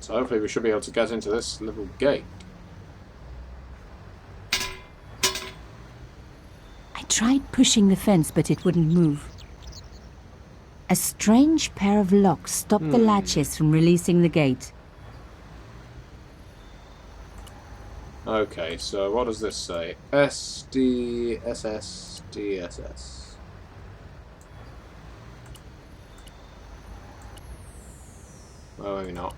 So hopefully we should be able to get into this little gate. I tried pushing the fence, but it wouldn't move. A strange pair of locks stopped the latches from releasing the gate. Okay, so what does this say? SDSSDSS. Oh, maybe not.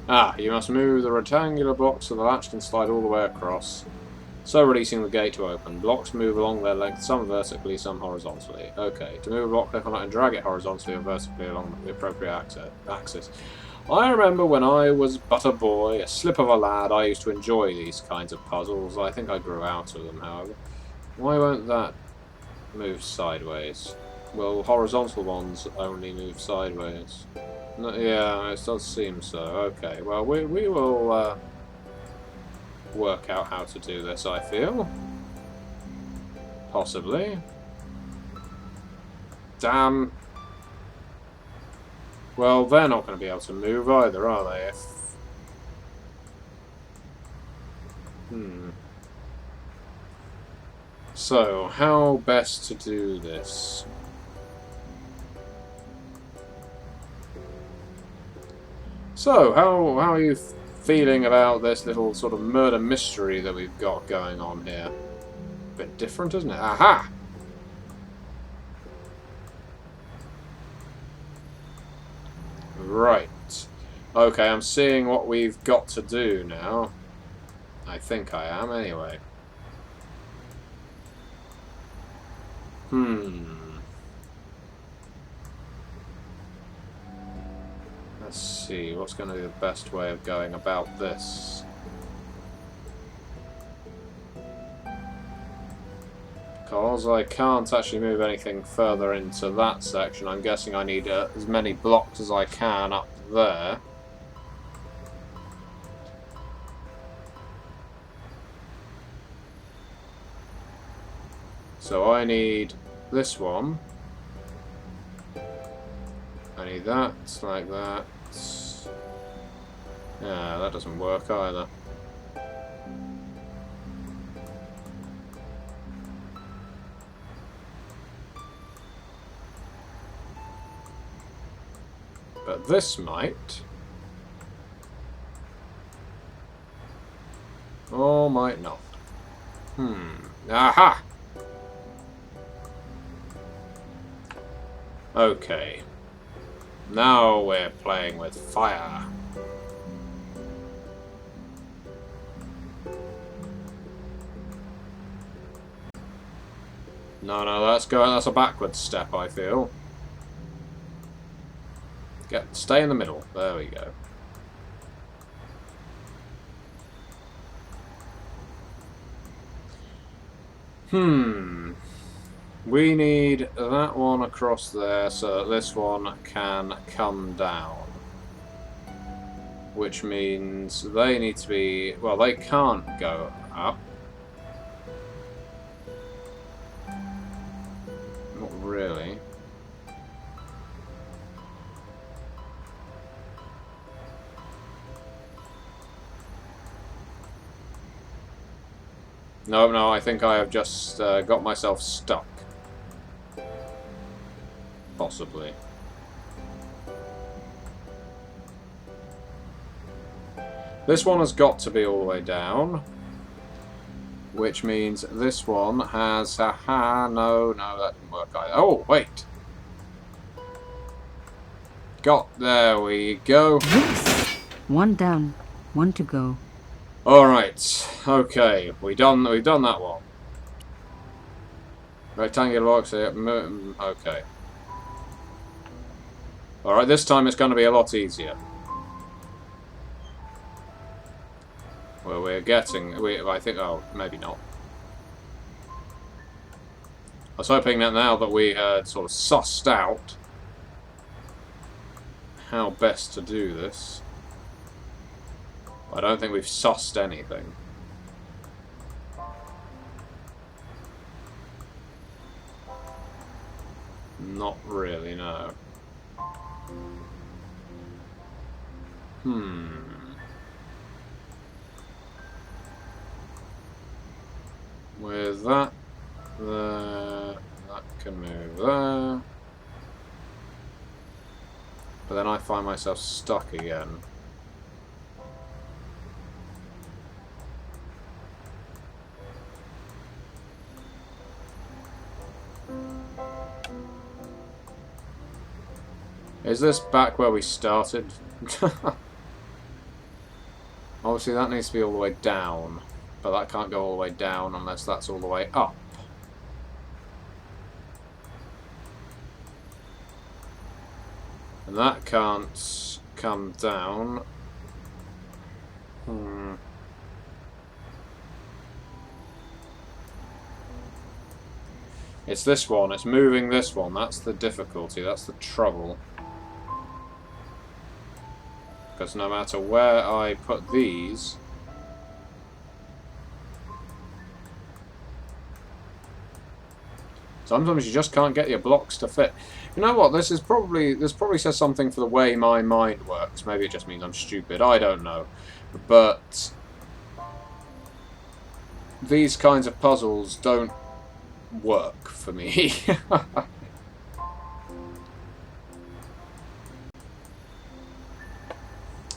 Ah, you must move the rectangular blocks so the latch can slide all the way across, so releasing the gate to open. Blocks move along their length, some vertically, some horizontally. Okay, to move a block, click on it and drag it horizontally or vertically along the appropriate axis. I remember when I was but a boy, a slip of a lad, I used to enjoy these kinds of puzzles. I think I grew out of them, however. Why won't that move sideways? Well, horizontal ones only move sideways. No, yeah, it does seem so. Okay, well, we will work out how to do this, I feel. Possibly. Damn. Well, they're not going to be able to move either, are they? So, how best to do this? So, how are you feeling about this little sort of murder mystery that we've got going on here? Bit different, isn't it? Aha! Right. Okay, I'm seeing what we've got to do now. I think I am, anyway. Let's see, what's going to be the best way of going about this? Because I can't actually move anything further into that section, I'm guessing I need as many blocks as I can up there. So I need this one. I need that, like that. Yeah, that doesn't work either. But this might. Or might not. Aha! Okay. Now we're playing with fire. No, that's a backwards step, I feel. Stay in the middle. There we go. We need that one across there so that this one can come down. Which means they need to be... Well, they can't go up. Not really. No, I think I have just got myself stuck. Possibly. This one has got to be all the way down. Which means this one has... Haha, no, that didn't work either. Oh, wait! There we go. Yes. One down, one to go. Alright, okay, we've done that one. Rectangular box here, okay. Alright, this time it's going to be a lot easier. Well, we're getting... I think... Oh, maybe not. I was hoping that now that we had sort of sussed out how best to do this. I don't think we've sussed anything. Not really, no. With that, there, that can move there. But then I find myself stuck again. Is this back where we started? Obviously that needs to be all the way down, but that can't go all the way down unless that's all the way up. And that can't come down. It's this one, it's moving this one, that's the difficulty, that's the trouble. Because no matter where I put these, sometimes you just can't get your blocks to fit. You know what? This probably says something for the way my mind works. Maybe it just means I'm stupid. I don't know. But these kinds of puzzles don't work for me.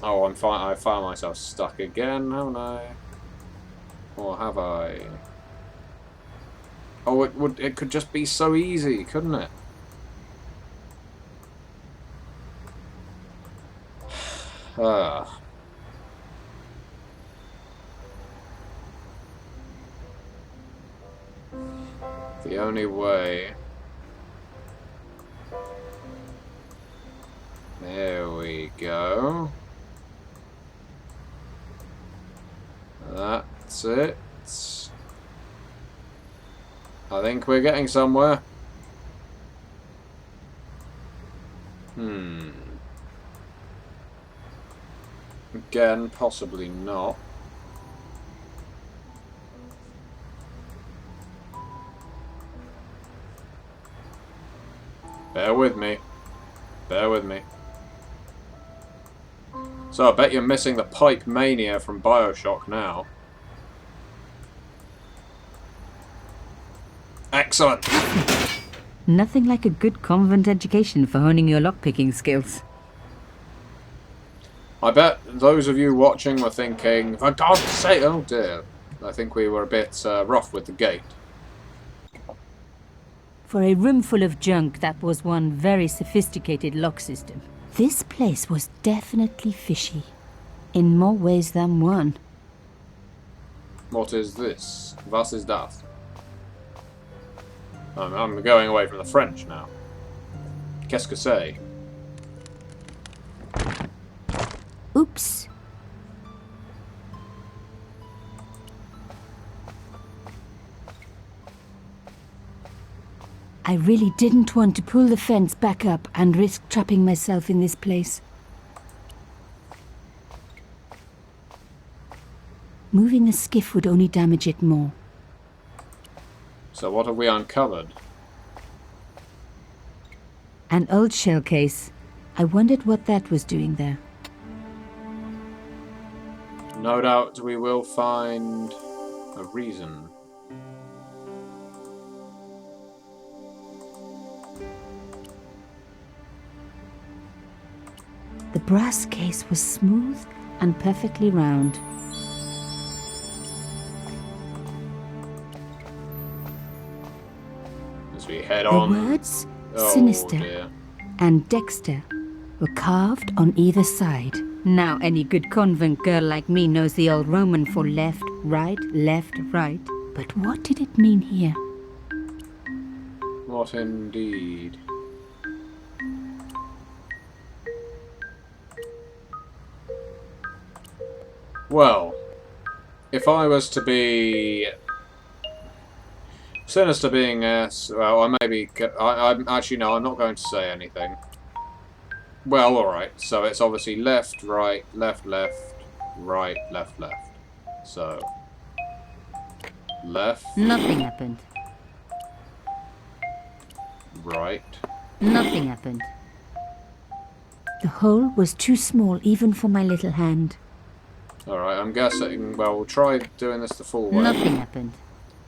Oh, I found myself stuck again, haven't I? Or have I? Oh, it could just be so easy, couldn't it? Ah. The only way. There we go. That's it. I think we're getting somewhere. Again, possibly not. Bear with me. Bear with me. So I bet you're missing the pipe mania from BioShock now. Excellent! Nothing like a good convent education for honing your lockpicking skills. I bet those of you watching were thinking, for God's sake, oh dear. I think we were a bit rough with the gate. For a room full of junk, that was one very sophisticated lock system. This place was definitely fishy, in more ways than one. What is this? Was ist das? I'm going away from the French now. Qu'est-ce que c'est? Oops. I really didn't want to pull the fence back up and risk trapping myself in this place. Moving the skiff would only damage it more. So what have we uncovered? An old shell case. I wondered what that was doing there. No doubt we will find a reason. The brass case was smooth and perfectly round. As we head The on. words Oh, sinister dear. and Dexter were carved on either side. Now any good convent girl like me knows the old Roman for left, right. But what did it mean here? What indeed? Well, if I was to be sinister being S, well, I maybe I'm actually no, I'm not going to say anything. Well, all right. So it's obviously left, right, left, right, left. So left, Nothing happened. right, Nothing happened. The hole was too small even for my little hand. Alright, I'm guessing... Well, we'll try doing this the full way. Nothing happened.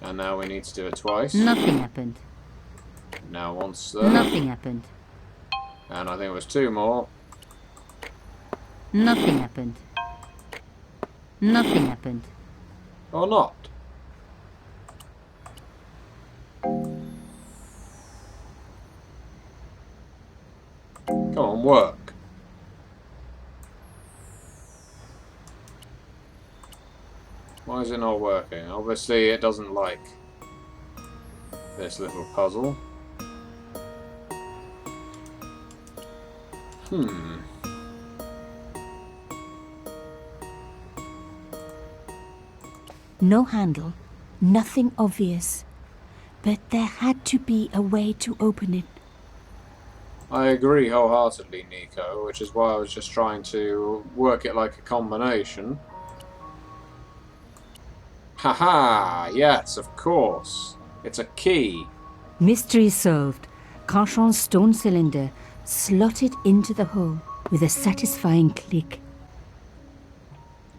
And now we need to do it twice. Nothing happened. Now once there. Nothing happened. And I think it was 2 more. Nothing happened. Nothing happened. Or not. Come on, work. Why is it not working? Obviously it doesn't like this little puzzle. No handle, nothing obvious. But there had to be a way to open it. I agree wholeheartedly, Nico, which is why I was just trying to work it like a combination. Haha, yes, of course. It's a key. Mystery solved. Carchon's stone cylinder slotted into the hole with a satisfying click.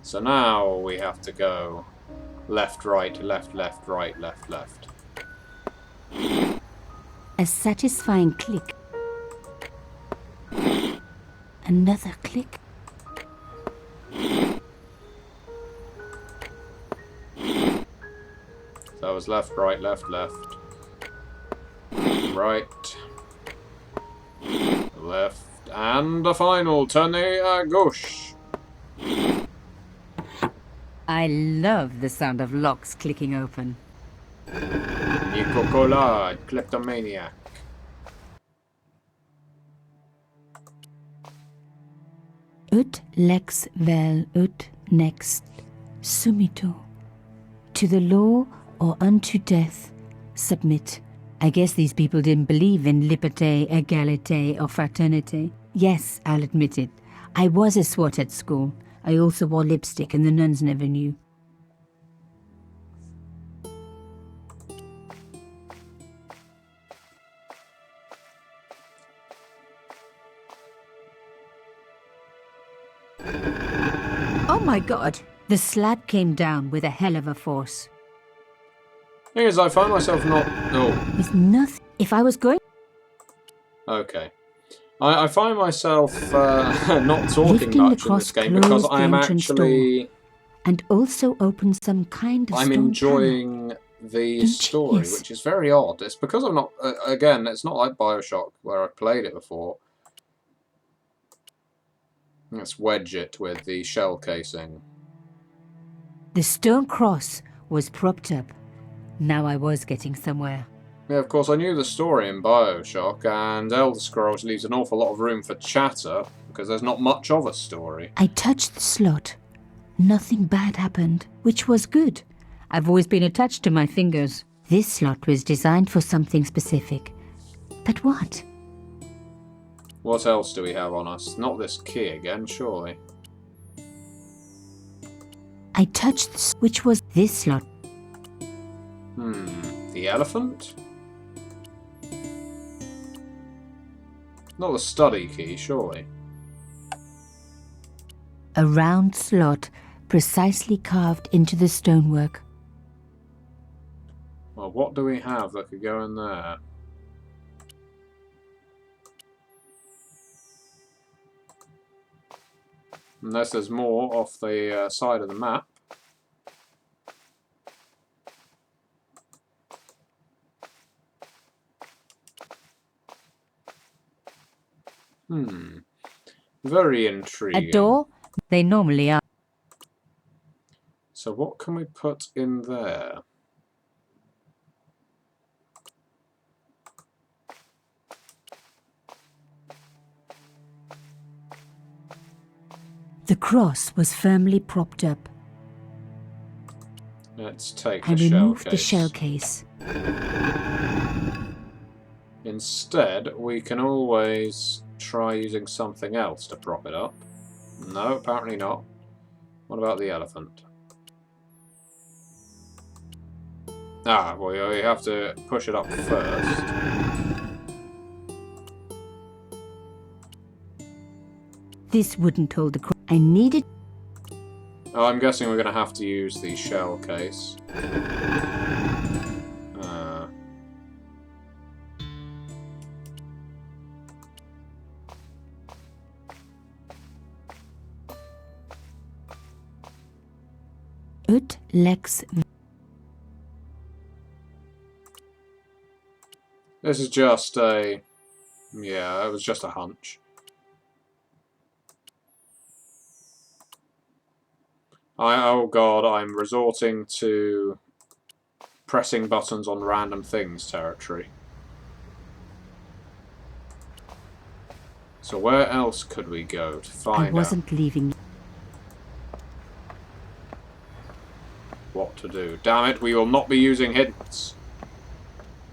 So now we have to go left, right, left, left, right, left, left. A satisfying click. Another click. So that was left, right, left, left. Right. Left. And the final, tournée à gauche. I love the sound of locks clicking open. Nico Collard, kleptomaniac. Ut lex vel ut next sumito. To the law or unto death, submit. I guess these people didn't believe in liberté, égalité, or fraternité. Yes, I'll admit it. I was a swot at school. I also wore lipstick and the nuns never knew. Oh my god! The slab came down with a hell of a force. Thing is, I find myself not... Oh, With nothing. If I was going... okay. I find myself not talking Lifting much the in this cross game because closed I the am entrance actually... and also opened some kind of I'm stone enjoying the story, Ingenious. which is very odd. It's because I'm not... again, it's not like Bioshock, where I've played it before. Let's wedge it with the shell casing. The stone cross was propped up. Now I was getting somewhere. Yeah, of course, I knew the story in Bioshock, and Elder Scrolls leaves an awful lot of room for chatter, because there's not much of a story. I touched the slot. Nothing bad happened, which was good. I've always been attached to my fingers. This slot was designed for something specific. But what? What else do we have on us? Not this key again, surely. I touched which was this slot. The elephant? Not the study key, surely. A round slot precisely carved into the stonework. Well, what do we have that could go in there? Unless there's more off the side of the map. Very intriguing. A door? They normally are. So what can we put in there? The cross was firmly propped up. Let's take I the shell removed case. the shell case. Instead, we can always try using something else to prop it up. No, apparently not. What about the elephant? Ah, well, we have to push it up first. This wouldn't hold the I needed... Oh, I'm guessing we're going to have to use the shell case. Ut lex... This is just a... Yeah, it was just a hunch. Oh god, I'm resorting to pressing buttons on random things territory. So where else could we go to find I wasn't leaving. what to do? Damn it, we will not be using hints.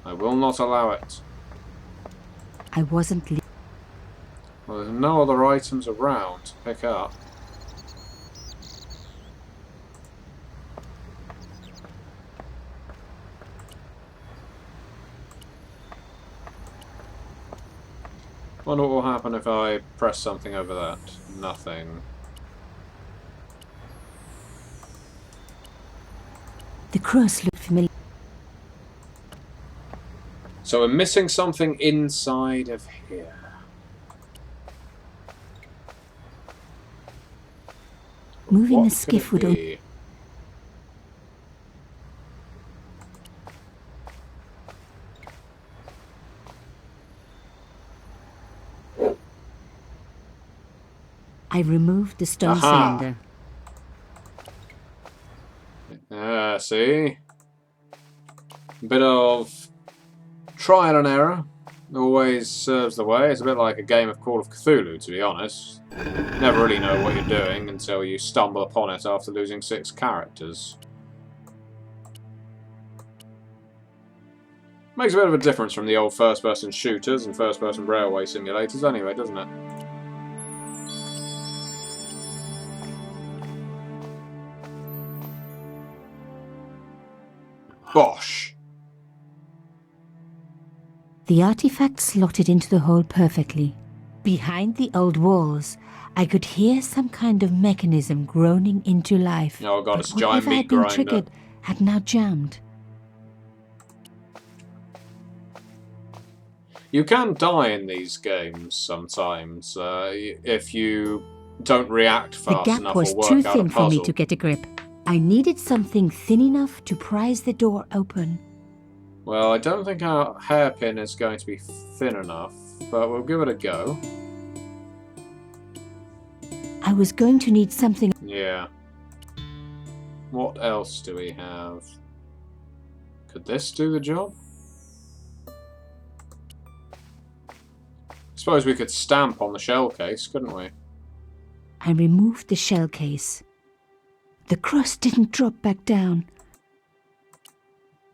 I will not allow it. I wasn't leaving. Well, there's no other items around to pick up. Wonder what will happen if I press something over that. Nothing. The cross looked familiar. So we're missing something inside of here. Moving What the skiff could would... it be? I removed the stone Aha! cylinder. See? A bit of trial and error always serves the way. It's a bit like a game of Call of Cthulhu, to be honest. Never really know what you're doing until you stumble upon it after losing 6 characters. Makes a bit of a difference from the old first-person shooters and first-person railway simulators anyway, doesn't it? Bosh! The artifact slotted into the hole perfectly. Behind the old walls, I could hear some kind of mechanism groaning into life. Oh god, but it's a giant whatever meat had been grinder. triggered had now jammed. You can die in these games sometimes if you don't react The fast gap enough was or work too out a thin for me puzzle. to get a grip. I needed something thin enough to prise the door open. Well, I don't think our hairpin is going to be thin enough, but we'll give it a go. I was going to need something... Yeah. What else do we have? Could this do the job? I suppose we could stamp on the shell case, couldn't we? I removed the shell case. The crust didn't drop back down.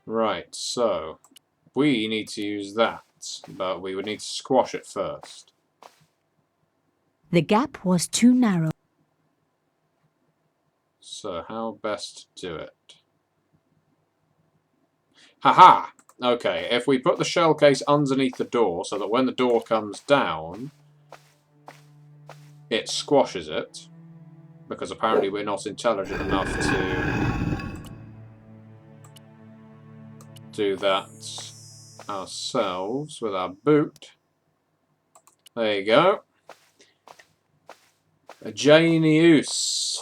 Right, so we need to use that, but we would need to squash it first. The gap was too narrow. So how best to do it? Haha! Okay, if we put the shell case underneath the door so that when the door comes down, it squashes it, because apparently we're not intelligent enough to do that ourselves with our boot. There you go. A genius.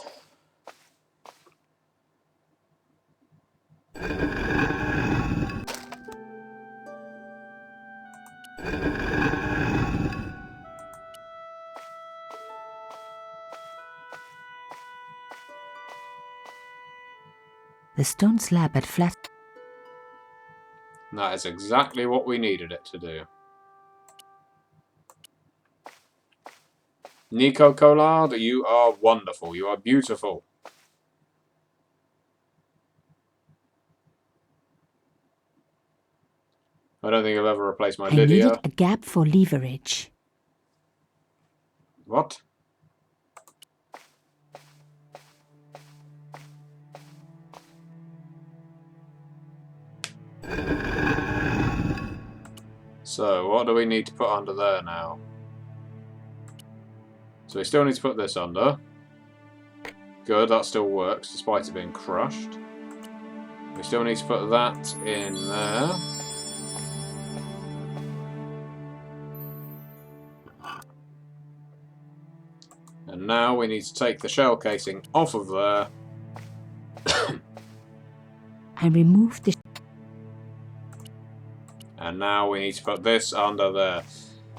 The stone slab had flat... That is exactly what we needed it to do. Nico Collard, you are wonderful. You are beautiful. I don't think I'll ever replace my I Lydia. needed a gap for leverage. What? So, what do we need to put under there now? So we still need to put this under. Good, that still works, despite it being crushed. We still need to put that in there. And now we need to take the shell casing off of there. And remove the... And now we need to put this under there.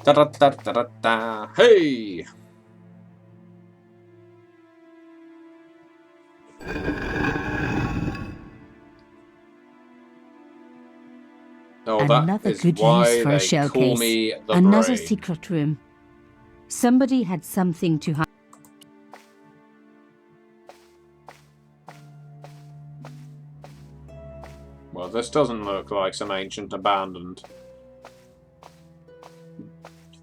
Da da da da da da. Hey! Oh, Another that is good why use for a they shell call case. me the Another brain. secret room. Somebody had something to hide. Well, this doesn't look like some ancient abandoned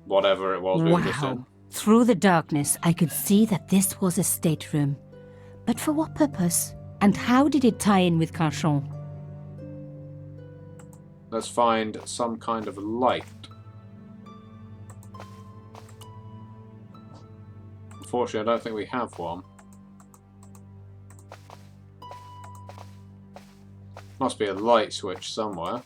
whatever it was we were just in. Wow. Through the darkness, I could see that this was a stateroom. But for what purpose? And how did it tie in with Carchon? Let's find some kind of light. Unfortunately, I don't think we have one. Must be a light switch somewhere.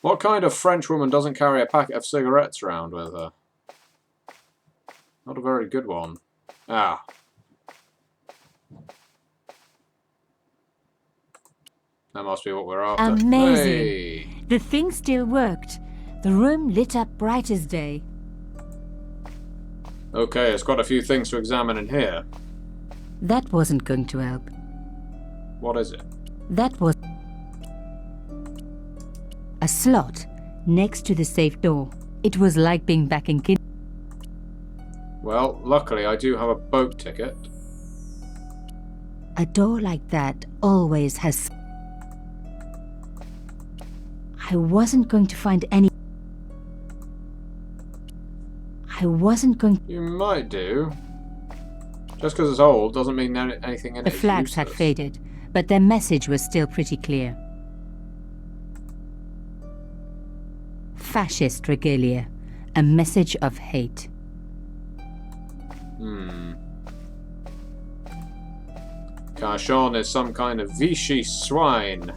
What kind of French woman doesn't carry a packet of cigarettes around with her? Not a very good one. Ah. That must be what we're after. Amazing. Hey. The thing still worked. The room lit up bright as day. Okay, it's got a few things to examine in here. That wasn't going to help. What is it? That was a slot next to the safe door. It was like being back in kid. Well, luckily I do have a boat ticket. A door like that always has... I wasn't going to find any... I wasn't going... You might do. Just because it's old doesn't mean anything in The it is flags had useless. faded, but their message was still pretty clear. Fascist regalia, a message of hate. Carchon is some kind of Vichy swine.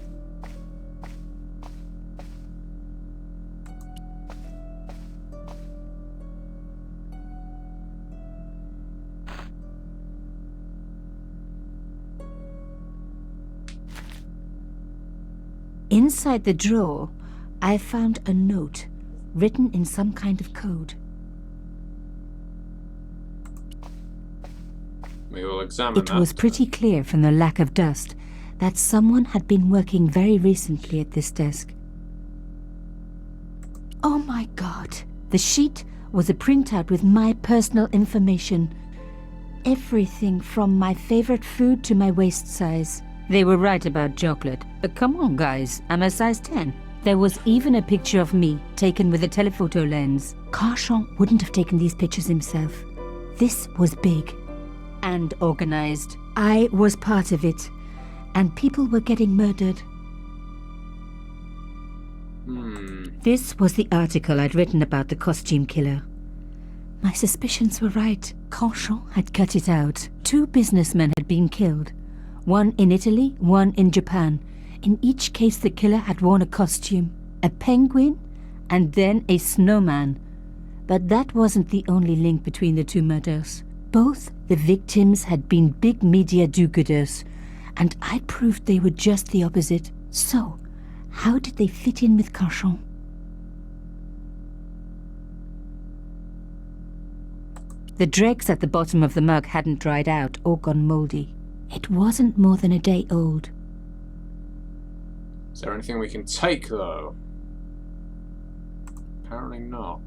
Inside the drawer, I found a note written in some kind of code. We will examine It that. was pretty clear from the lack of dust that someone had been working very recently at this desk. Oh my God! The sheet was a printout with my personal information. Everything from my favorite food to my waist size. They were right about chocolate, but come on guys, I'm a size 10. There was even a picture of me, taken with a telephoto lens. Carchon wouldn't have taken these pictures himself. This was big and organized. I was part of it, and people were getting murdered. This was the article I'd written about the costume killer. My suspicions were right. Carchon had cut it out. 2 businessmen had been killed. One in Italy, one in Japan. In each case, the killer had worn a costume, a penguin, and then a snowman. But that wasn't the only link between the 2 murders. Both the victims had been big media do-gooders, and I proved they were just the opposite. So, how did they fit in with Carchon? The dregs at the bottom of the mug hadn't dried out or gone moldy. It wasn't more than a day old. Is there anything we can take, though? Apparently not.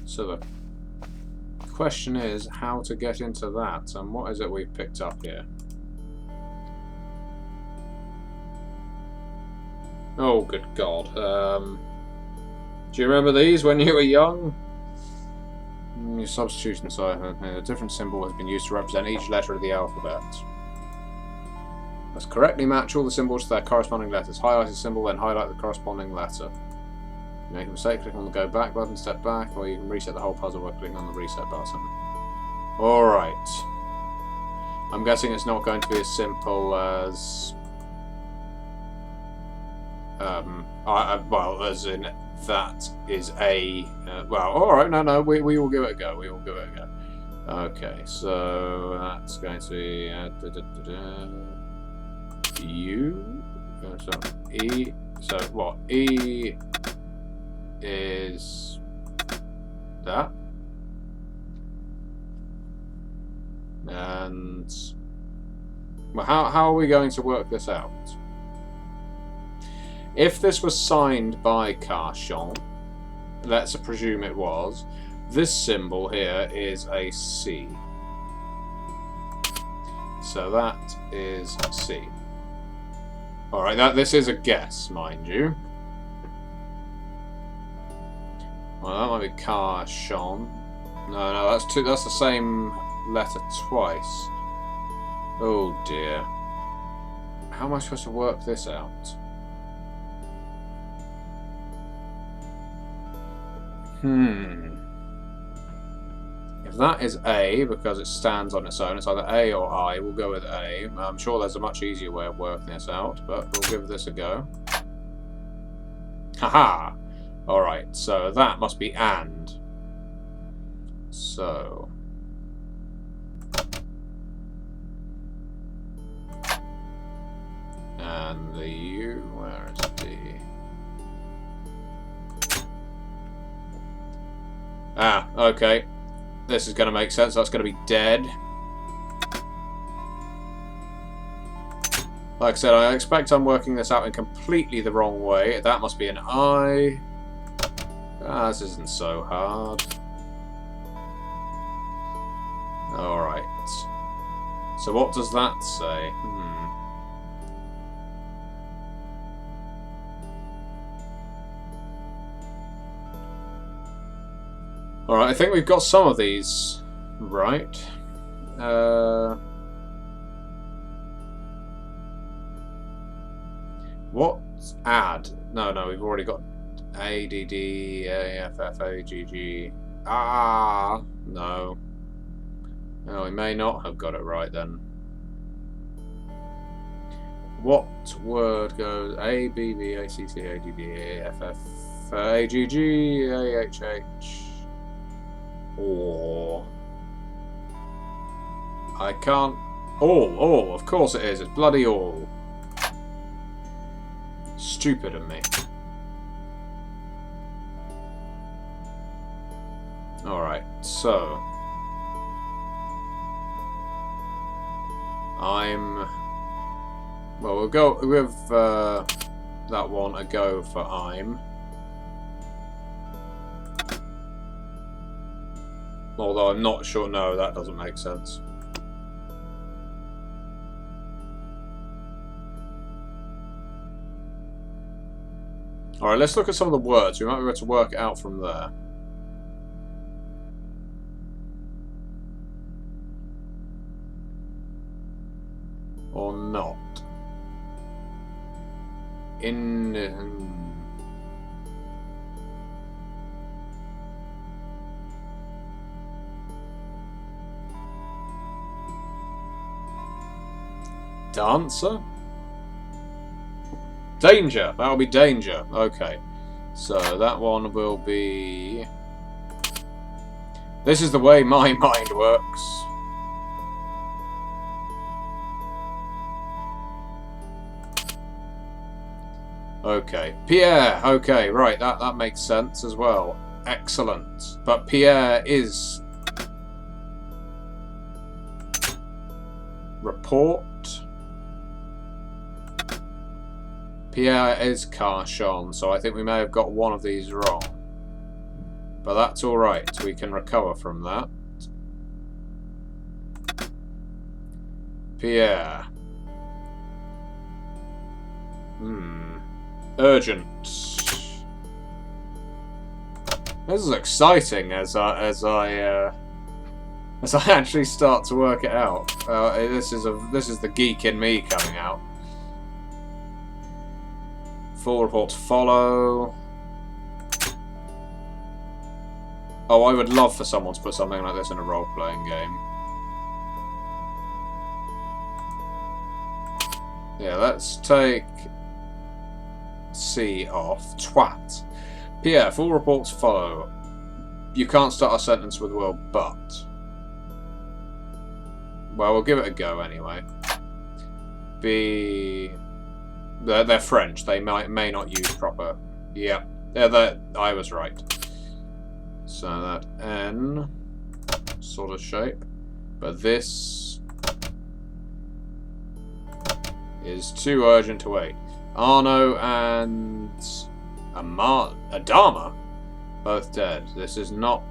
So the question is how to get into that, and what is it we've picked up here? Oh, good God. Do you remember these when you were young? Your substitution, so a different symbol has been used to represent each letter of the alphabet. Let's correctly match all the symbols to their corresponding letters. Highlight a symbol, then highlight the corresponding letter. You make a mistake, click on the go back button, step back, or you can reset the whole puzzle by clicking on the reset button. Alright. I'm guessing it's not going to be as simple as... well, as in, that is a... well, alright, no, we will give it a go, Okay, so that's going to be... U... so, E... So, what? E... is... that? And... well, how are we going to work this out? If this was signed by Carchon, let's presume it was, this symbol here is a C. So that is C. Alright, this is a guess, mind you. Well, that might be Carchon. No, that's the same letter twice. Oh dear. How am I supposed to work this out? If that is A, because it stands on its own, it's either A or I. We'll go with A. I'm sure there's a much easier way of working this out, but we'll give this a go. Haha! Alright, so that must be AND. So... and the U, where is D? Ah, okay. This is going to make sense. That's going to be dead. Like I said, I expect I'm working this out in completely the wrong way. That must be an I. Ah, this isn't so hard. Alright. So what does that say? Alright, I think we've got some of these right. What? Add? No, we've already got A, D, D, A, F, F, A, G, G. Ah, no. No, we may not have got it right then. What word goes A, B, B, A, C, C, A, D, D, A, F, F, A, G, G, A, H, H. Or I can't. All, of course it is. It's bloody all. Stupid of me. Alright, so well, we'll go with that one a go for I'm. Although I'm not sure. No, that doesn't make sense. Alright, let's look at some of the words. We might be able to work it out from there. Or not. Dancer? Danger! That'll be danger. Okay. So that one will be... this is the way my mind works. Okay. Pierre! Okay, right. That makes sense as well. Excellent. But Pierre is... report. Pierre is Carchon, so I think we may have got one of these wrong. But that's alright, we can recover from that. Pierre. Urgent. This is exciting as I actually start to work it out. This is the geek in me coming out. Full reports follow. Oh, I would love for someone to put something like this in a role-playing game. Yeah, let's take C off. Twat. Pierre, full reports follow. You can't start a sentence with the word but. Well, we'll give it a go anyway. B. They're French. They may not use proper. Yeah, I was right. So that N sort of shape, but this is too urgent to wait. Arno and Adama both dead. This is not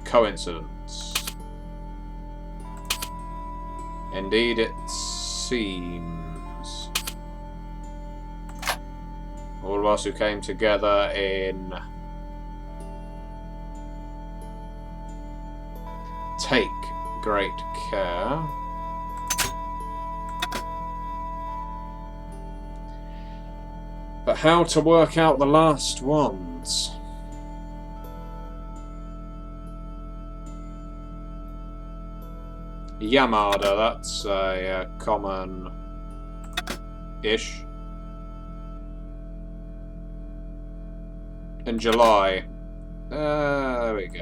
coincidence. Indeed, it seems. All of us who came together in take great care. But how to work out the last ones? Yamada, that's a common-ish. In July. There we go.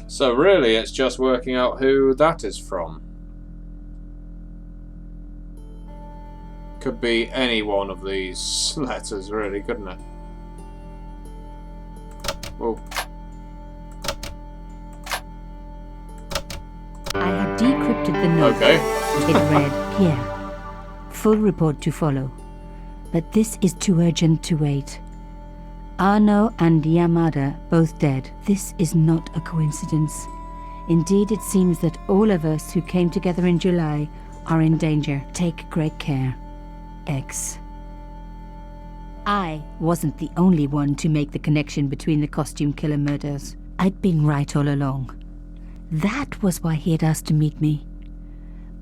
So really, it's just working out who that is from. Could be any one of these letters, really, couldn't it? Well, I had decrypted the note. okay. It read, Pierre, full report to follow. But this is too urgent to wait. Arno and Yamada both dead. This is not a coincidence. Indeed, it seems that all of us who came together in July are in danger. Take great care. X. I wasn't the only one to make the connection between the costume killer murders. I'd been right all along. That was why he had asked to meet me.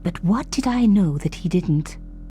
But what did I know that he didn't?